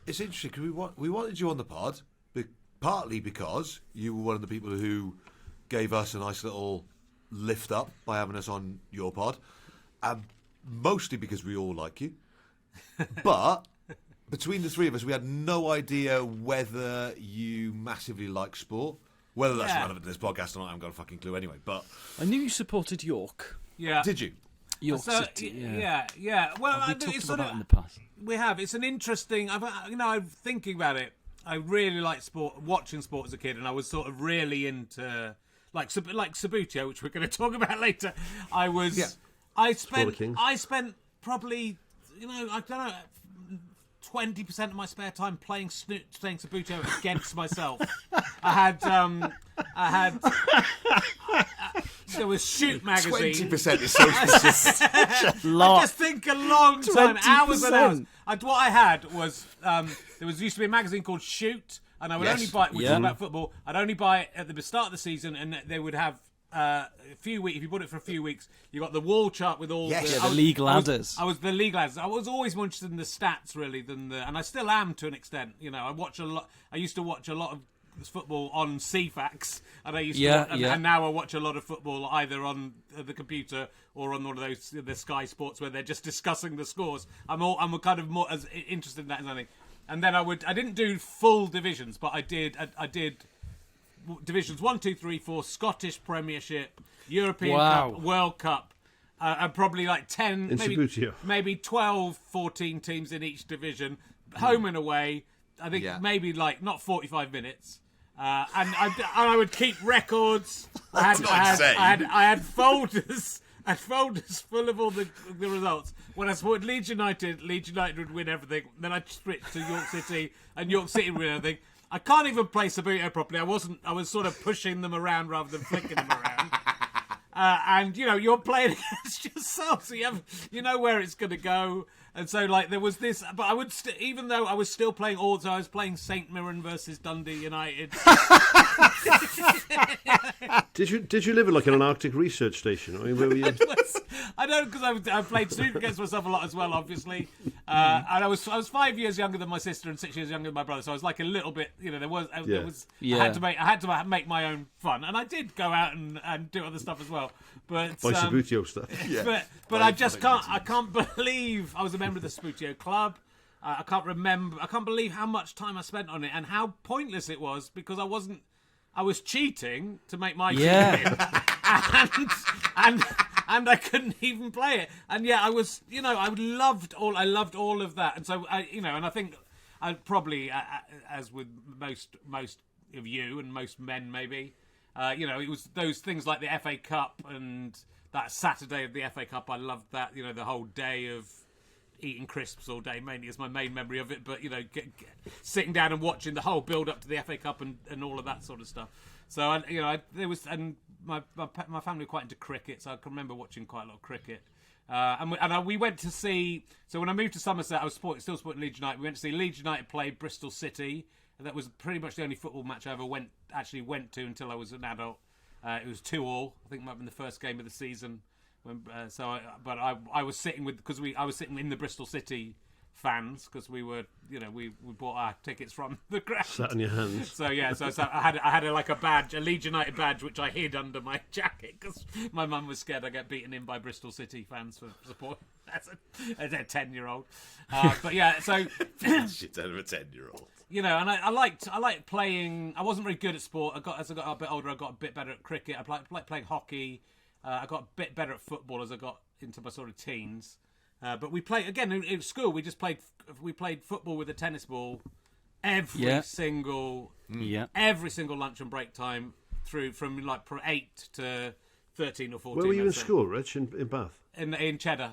it's interesting because we wanted you on the pod, partly because you were one of the people who gave us a nice little lift up by having us on your pod, and mostly because we all like you. But between the three of us, we had no idea whether you massively like sport. Whether that's relevant to this podcast or not, I haven't got a fucking clue anyway. But I knew you supported York. Yeah. Did you? York City. Yeah. Well, we talked about that in the past. We have. It's an interesting. I'm thinking about it. I really liked watching sport as a kid, and I was sort of really into like Subbuteo, which we're going to talk about later. I was. Yeah. I spent probably, I don't know, 20% of my spare time playing Subbuteo against myself. There was Shoot magazine. 20% is so specific. I just think a long time, 20%. Hours and hours. What I had was there used to be a magazine called Shoot, and I would only buy it, which was about football. I'd only buy it at the start of the season, and they would have a few weeks. If you bought it for a few weeks, you got the wall chart with all the league ladders. I was the league ladders. I was always more interested in the stats really and I still am to an extent. I used to watch a lot of football on CFAX, and I used to, and now I watch a lot of football either on the computer or on one of those the Sky Sports where they're just discussing the scores. I'm kind of more as interested in that as anything. And then I didn't do full divisions, but I did divisions 1, 2, 3, 4, Scottish Premiership, European Cup, World Cup, and probably like 10, maybe 12, 14 teams in each division, home and away. I think maybe like not 45 minutes. And I would keep records. I had folders. I had folders full of all the results. When I supported Leeds United would win everything. Then I switched to York City, and York City would win everything. I can't even play Subbuteo properly. I was sort of pushing them around rather than flicking them around. And you're playing against yourself, so you know where it's going to go. And so like there was this, but I would even though I was still playing I was playing St Mirren versus Dundee United. Did you live in like an Arctic research station? I mean, where were you? I don't, because I played snooker against myself a lot as well, obviously. And I was 5 years younger than my sister and 6 years younger than my brother, so I was like a little bit, there was. I had to make my own fun, and I did go out and do other stuff as well. But Subbuteo stuff. Yeah. But I just can't believe I was a member of the Subbuteo club. I can't believe how much time I spent on it and how pointless it was, because I was cheating to make my team win, and I couldn't even play it. And I was, I loved all of that. And so and I think I probably, as with most of you and most men maybe, it was those things like the FA Cup and that Saturday of the FA Cup. I loved that, the whole day of eating crisps all day mainly is my main memory of it, but sitting down and watching the whole build up to the FA Cup and all of that sort of stuff. So there was, and my family were quite into cricket, so I can remember watching quite a lot of cricket. We went to see. So when I moved to Somerset, I was still supporting Leeds United. We went to see Leeds United play Bristol City. And that was pretty much the only football match I ever went to until I was an adult. It was 2-2. I think it might have been the first game of the season. I was sitting I was sitting in the Bristol City fans, because we were, we bought our tickets from the ground. Sat on your hands. So I had a badge, a Leeds United badge, which I hid under my jacket because my mum was scared I'd get beaten in by Bristol City fans for support. As a 10-year-old. But yeah, so shit out of a 10-year-old. And I liked playing. I wasn't very good at sport. As I got a bit older, I got a bit better at cricket. I liked playing hockey. I got a bit better at football as I got into my sort of teens. But we played again in school. We played football with a tennis ball every single lunch and break time from like 8 to 13 or 14. Where were you in school, Rich? In Bath? In Cheddar.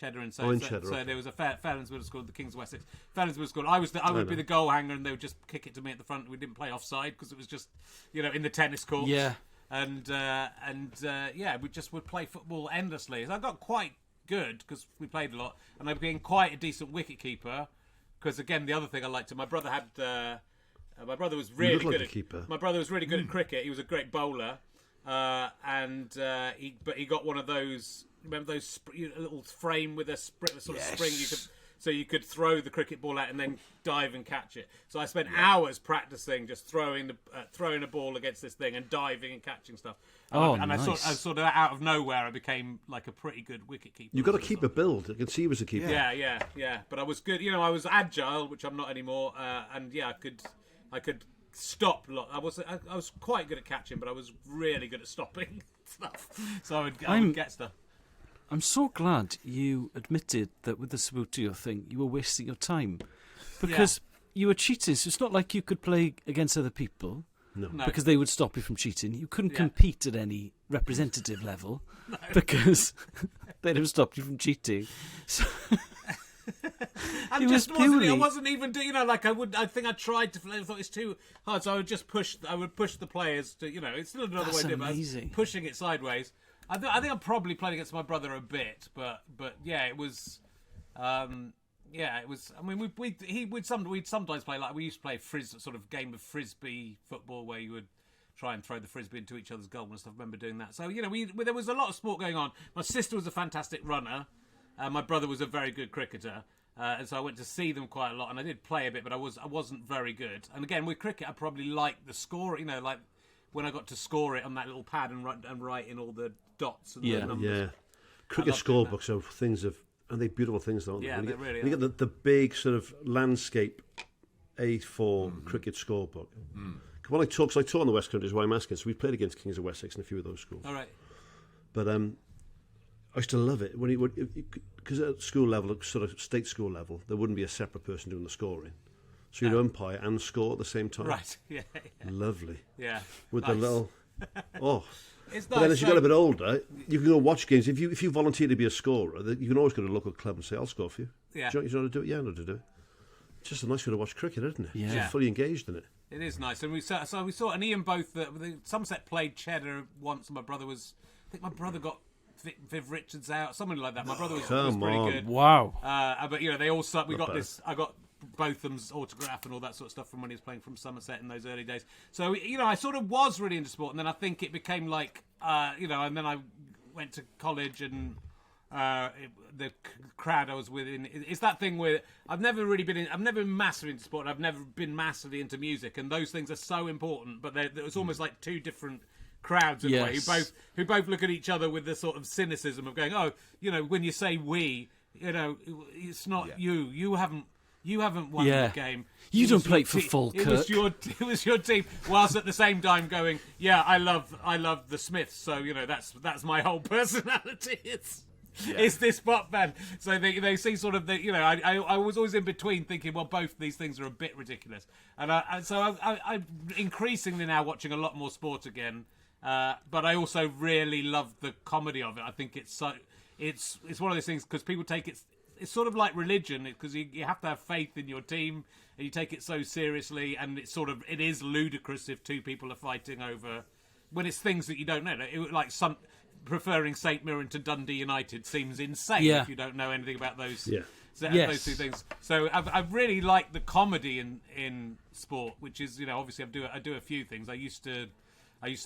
In Cheddar. So there was a Fairlands Middle School, the Kings of Wessex. Fairlands Middle School. I would be the goal hanger, and they would just kick it to me at the front. We didn't play offside because it was just, in the tennis court. Yeah. And we just would play football endlessly. So I got quite good because we played a lot, and I became quite a decent wicket keeper. Because again, the other thing I liked, my brother was really good at keeper. My brother was really good at cricket. He was a great bowler, he got one of those. Remember those little frame with a sort of spring? so you could throw the cricket ball out and then dive and catch it. So I spent hours practicing just throwing a ball against this thing and diving and catching stuff. And nice. I sort of out of nowhere, I became like a pretty good wicket keeper. You've got to keep a build. I can see you as a keeper. Yeah. But I was good. I was agile, which I'm not anymore. And I could stop. I was quite good at catching, but I was really good at stopping stuff. So I would get stuff. I'm so glad you admitted that with the Subbuteo thing, you were wasting your time. Because you were cheating, so it's not like you could play against other people. No. Because they would stop you from cheating. You couldn't compete at any representative level because they'd have stopped you from cheating. So I wasn't even doing, I think I tried to, I thought it's too hard, so I would push the players to, it's still another way to do it, but I was pushing it sideways. I think I probably played against my brother a bit, but yeah, it was, it was. I mean, we'd sometimes play, like we used to play sort of game of frisbee football where you would try and throw the frisbee into each other's goal and stuff. I remember doing that. So there was a lot of sport going on. My sister was a fantastic runner. My brother was a very good cricketer. And so I went to see them quite a lot, and I did play a bit, but I wasn't very good. And again, with cricket, I probably liked the score. Like when I got to score it on that little pad and write in all the dots and the numbers. Yeah, cricket scorebooks are things of, and they're beautiful things, aren't they? Yeah, they really are. You get the big sort of landscape A4 cricket scorebook. When I taught on the West Country, is why I'm asking. So we played against Kings of Wessex and a few of those schools. All right. But I used to love it because at school level, sort of state school level, there wouldn't be a separate person doing the scoring. So you'd umpire and score at the same time. Right, yeah. Lovely. Yeah. With the little... Oh. It's nice. But then as you got a bit older, you can go watch games. If you volunteer to be a scorer, you can always go to a local club and say, I'll score for you. Yeah. Do you know how to do it? Yeah, I know how to do it. It's just a nice way to watch cricket, isn't it? Yeah. You're fully engaged in it. It is nice. And we saw, and Ian both, Somerset played Cheddar once, and I think my brother got Viv Richards out, something like that. My brother was pretty good. Wow. But they all I got Botham's autograph and all that sort of stuff from when he was playing from Somerset in those early days. So I sort of was really into sport, and then I think it became like and then I went to college, and the crowd I was within, it's that thing where I've never been massively into sport, and I've never been massively into music, and those things are so important, but it's almost like two different crowds in a way, who both look at each other with the sort of cynicism of going, when you say we, it's not you haven't won the game. You don't play for Falkirk. It was your team. Whilst at the same time going, I love the Smiths. So that's my whole personality. It's this pop band. So they see sort of I was always in between thinking, well, both these things are a bit ridiculous. And I'm increasingly now watching a lot more sport again. But I also really love the comedy of it. I think it's one of those things because people take it. It's sort of like religion because you have to have faith in your team and you take it so seriously, and it is ludicrous if two people are fighting over when it's things that you don't know. Preferring St Mirren to Dundee United seems insane if you don't know anything about those those two things. So I really like the comedy in sport, which is obviously I do a few things. I used to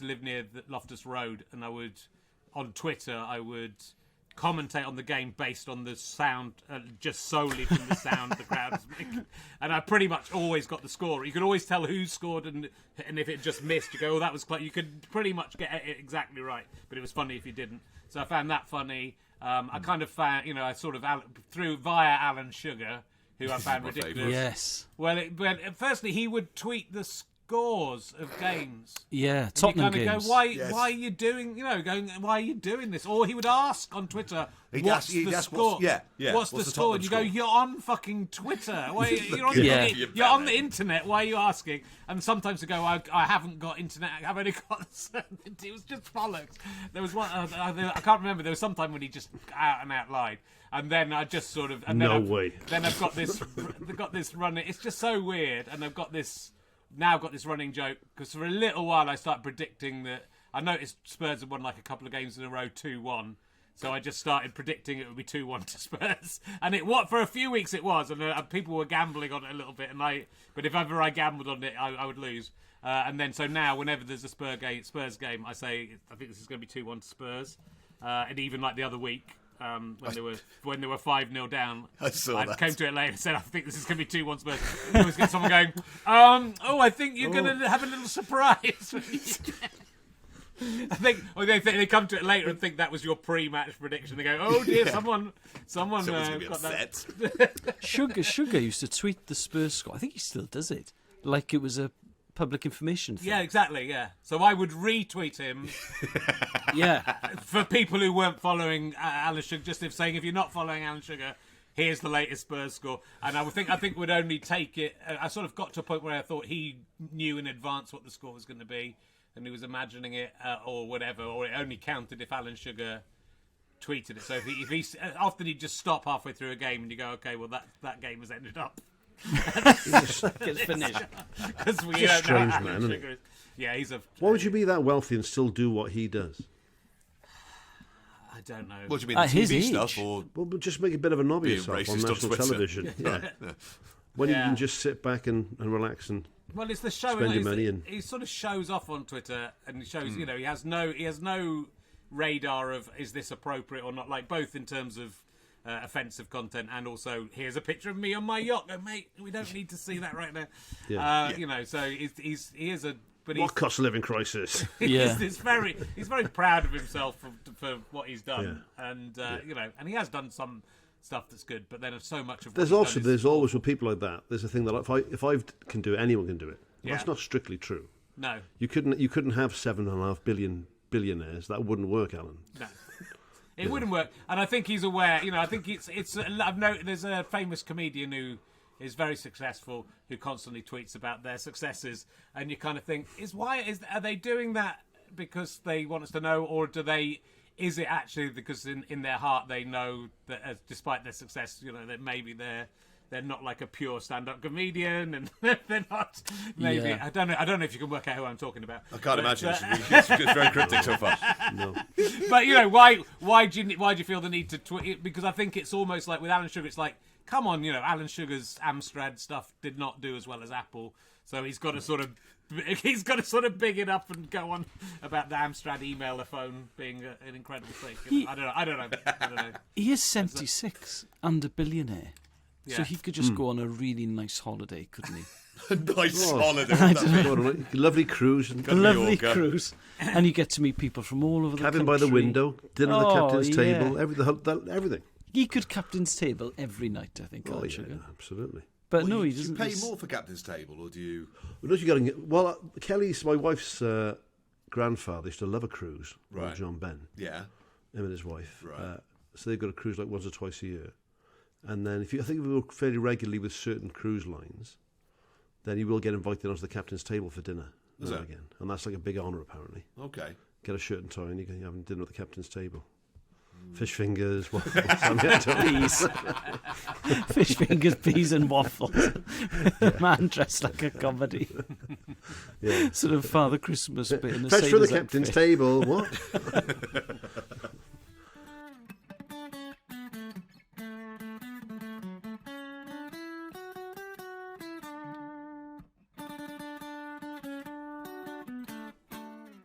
live near the Loftus Road, and on Twitter I would commentate on the game based on the sound, just solely from the sound the crowd was making. And I pretty much always got the score. You could always tell who scored, and if it just missed, you go, that was close. You could pretty much get it exactly right, but it was funny if you didn't. So I found that funny. I kind of found, I sort of through via Alan Sugar, who I found ridiculous. Yes. Well, firstly, he would tweet the scores of games. Yeah, Tottenham games. Go, why are you doing? Why are you doing this? Or he would ask on Twitter, "What's the score? What's the score?" And you go, "You're on fucking Twitter. You're on the internet. Why are you asking?" And sometimes they go, "I haven't got internet. I've only got." It was just bollocks. There was one. I can't remember. There was some time when he just out and out lied. And then I just sort of. And no way. Then I've got this. They've got this running. It's just so weird. And I've got this. Now I've got this running joke because for a little while I started predicting that. I noticed Spurs had won like a couple of games in a row 2-1, so I just started predicting it would be 2-1 to Spurs. And for a few weeks it was, and people were gambling on it a little bit. But if ever I gambled on it, I would lose. And then so now whenever there's a Spurs game, I say I think this is going to be 2-1 to Spurs. And even like the other week, when they were 5-0 down. I saw that. Came to it later and said, I think this is going to be 2-1 Spurs. You always get someone going, I think you're going to have a little surprise. I think, or they come to it later and think that was your pre-match prediction. They go, "Oh dear, someone's gonna be got upset." that." Sugar used to tweet the Spurs score. I think he still does it, like it was a public information thing. Yeah, exactly. Yeah, so I would retweet him. Yeah, for people who weren't following Alan Sugar, just saying if you're not following Alan Sugar, here's the latest Spurs score. And I think would only take it. I sort of got to a point where I thought he knew in advance what the score was going to be. And he was imagining it or whatever, or it only counted if Alan Sugar tweeted it. So if he often he'd just stop halfway through a game and you go, okay, well that game has ended up. it's finished. Because we He's a don't know strange how man, Alan isn't Sugar is. Yeah, he's a. Why would you be that wealthy and still do what he does? I don't know. What do you mean, At his TV age. stuff or Well, but just make a bit of a knob of being yourself racist on on national Twitter? television. Yeah. When you can just sit back and relax and Well, it's the show. Spend your money and- He sort of shows off on Twitter and he shows, he has no radar of is this appropriate or not. Like both in terms of offensive content and also here's a picture of me on my yacht. Go, mate, we don't need to see that right now. Yeah. So he is a. But what cost of living crisis? Yeah. he's very proud of himself for what he's done, and and he has done some stuff that's good. But then so much of what There's always with people like that. There's a thing that if I can do it, anyone can do it. Yeah. That's not strictly true. No, You couldn't have 7.5 billion billionaires. That wouldn't work, Alan. no. It wouldn't work, and I think he's aware. I think it's. I've noticed there's a famous comedian who is very successful who constantly tweets about their successes, and you kind of think, are they doing that because they want us to know, or is it actually because in their heart they know that despite their success, that maybe they're not like a pure stand-up comedian, and they're not. Maybe I don't know if you can work out who I'm talking about. I can't imagine. It's very cryptic so far. No. But why do you feel the need to tweet? Because I think it's almost like with Alan Sugar, it's like, come on, Alan Sugar's Amstrad stuff did not do as well as Apple, so he's got to sort of big it up and go on about the Amstrad emailer phone being an incredible thing. I don't know. He is 76 and a billionaire. So he could just go on a really nice holiday, couldn't he? Nice holiday. Lovely cruise. A lovely cruise. And you get to meet people from all over the country. Cabin by the window, dinner at the captain's table, everything. He could captain's table every night, I think. Oh, Sugar. yeah, absolutely. But no, he Do you doesn't. pay more for captain's table, or do you? Kelly's, my wife's grandfather used to love a cruise. Right. John Ben. Yeah. Him and his wife. Right. So they've got a cruise like once or twice a year. And then I think if we work fairly regularly with certain cruise lines, then you will get invited onto the captain's table for dinner now and again. And that's like a big honour, apparently. Okay. Get a shirt and tie and you're having dinner at the captain's table. Fish fingers, Peas. Fish fingers, peas and waffles. Man dressed like a comedy. Yeah. Sort of Father Christmas bit in the Fresh same for the as that captain's fish. table, what?